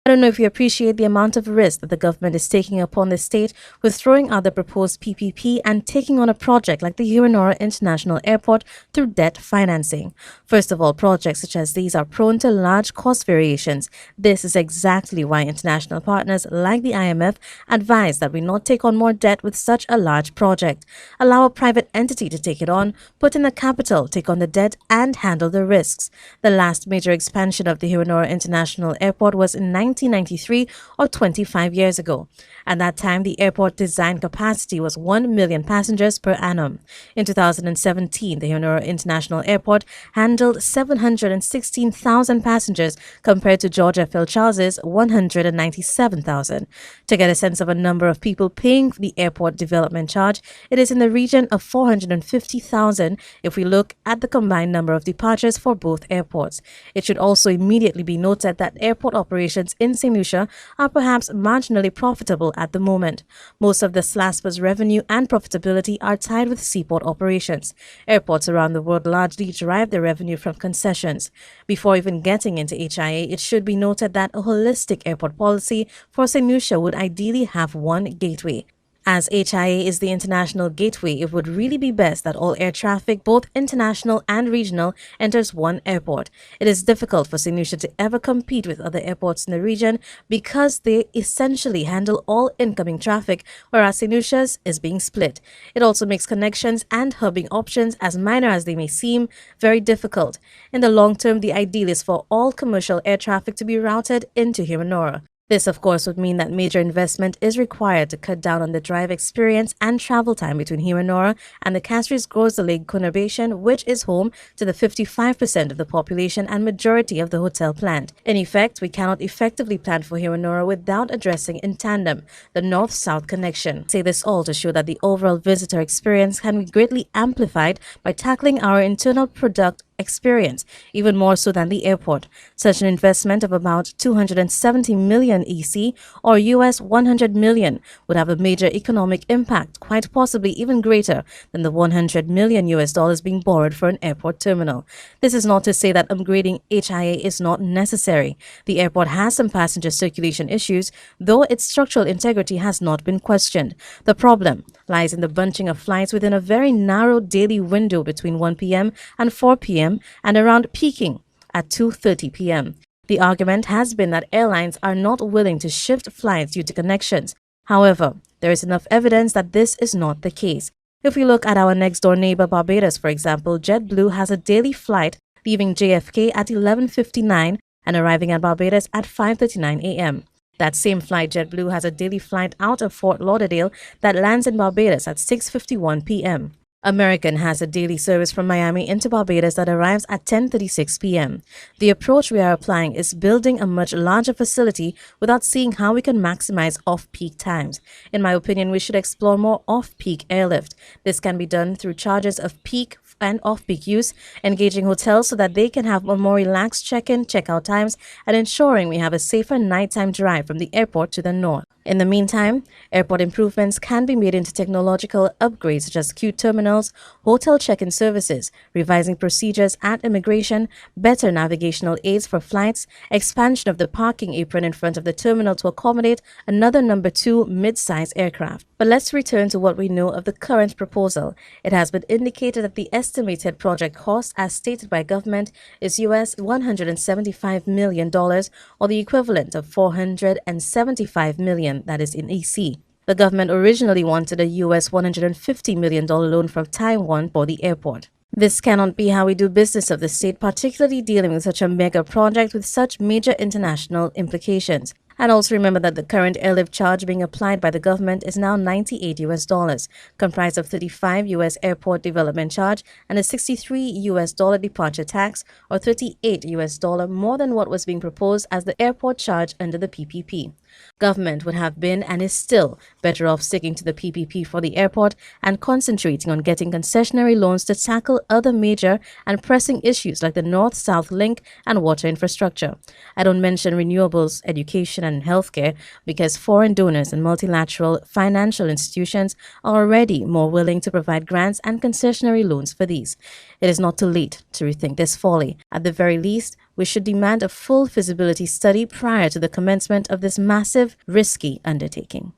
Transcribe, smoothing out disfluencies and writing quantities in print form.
I don't know if you appreciate the amount of risk that the government is taking upon the state with throwing out the proposed PPP and taking on a project like the Hiranora International Airport through debt financing. First of all, projects such as these are prone to large cost variations. This is exactly why international partners like the IMF advise that we not take on more debt with such a large project. Allow a private entity to take it on, put in the capital, take on the debt, and handle the risks. The last major expansion of the Hiranora International Airport was in 1993, or 25 years ago. At that time, the airport design capacity was 1 million passengers per annum. In 2017, the Hiranora International Airport handled 716,000 passengers compared to George F. L. Charles's 197,000. To get a sense of a number of people paying the airport development charge, it is in the region of 450,000 if we look at the combined number of departures for both airports. It should also immediately be noted that airport operations in St. Lucia are perhaps marginally profitable at the moment. Most of the SLASPA's revenue and profitability are tied with seaport operations. Airports around the world largely derive their revenue from concessions. Before even getting into HIA, it should be noted that a holistic airport policy for St. Lucia would ideally have one gateway. As HIA is the international gateway, it would really be best that all air traffic, both international and regional, enters one airport. It is difficult for St. Lucia to ever compete with other airports in the region because they essentially handle all incoming traffic, whereas St. Lucia's is being split. It also makes connections and hubbing options, as minor as they may seem, very difficult. In the long term, the ideal is for all commercial air traffic to be routed into Hiranora. This, of course, would mean that major investment is required to cut down on the drive experience and travel time between Hiranora and the Castries Grosse Lake conurbation, which is home to the 55% of the population and majority of the hotel plant. In effect, we cannot effectively plan for Hiranora without addressing in tandem the north-south connection. I say this all to show that the overall visitor experience can be greatly amplified by tackling our internal product experience, even more so than the airport. Such an investment of about 270 million EC or US 100 million would have a major economic impact, quite possibly even greater than the 100 million US dollars being borrowed for an airport terminal. This is not to say that upgrading HIA is not necessary. The airport has some passenger circulation issues, though its structural integrity has not been questioned. The problem lies in the bunching of flights within a very narrow daily window between 1 p.m. and 4 p.m. and around peaking at 2:30 p.m. The argument has been that airlines are not willing to shift flights due to connections. However, there is enough evidence that this is not the case. If we look at our next-door neighbor Barbados, for example, JetBlue has a daily flight leaving JFK at 11:59 and arriving at Barbados at 5:39 a.m. That same flight, JetBlue, has a daily flight out of Fort Lauderdale that lands in Barbados at 6:51 p.m. American has a daily service from Miami into Barbados that arrives at 10:36 p.m. The approach we are applying is building a much larger facility without seeing how we can maximize off-peak times. In my opinion, we should explore more off-peak airlift. This can be done through charges of peak and off-peak use, engaging hotels so that they can have a more relaxed check-in, check-out times, and ensuring we have a safer nighttime drive from the airport to the north. In the meantime, airport improvements can be made into technological upgrades such as queue terminals, hotel check-in services, revising procedures at immigration, better navigational aids for flights, expansion of the parking apron in front of the terminal to accommodate another number 2 mid-size aircraft. But let's return to what we know of the current proposal. It has been indicated that the estimated project cost, as stated by government, is US $175 million, or the equivalent of $475 million, that is in EC. The government originally wanted a US $150 million loan from Taiwan for the airport. This cannot be how we do business of the state, particularly dealing with such a mega project with such major international implications. And also remember that the current airlift charge being applied by the government is now $98 US, comprised of $35 US airport development charge and a $63 US departure tax, or $38 US more than what was being proposed as the airport charge under the PPP. Government would have been and is still better off sticking to the PPP for the airport and concentrating on getting concessionary loans to tackle other major and pressing issues like the North-South link and water infrastructure. I don't mention renewables, education, and healthcare because foreign donors and multilateral financial institutions are already more willing to provide grants and concessionary loans for these. It is not too late to rethink this folly. At the very least, we should demand a full feasibility study prior to the commencement of this massive, risky undertaking.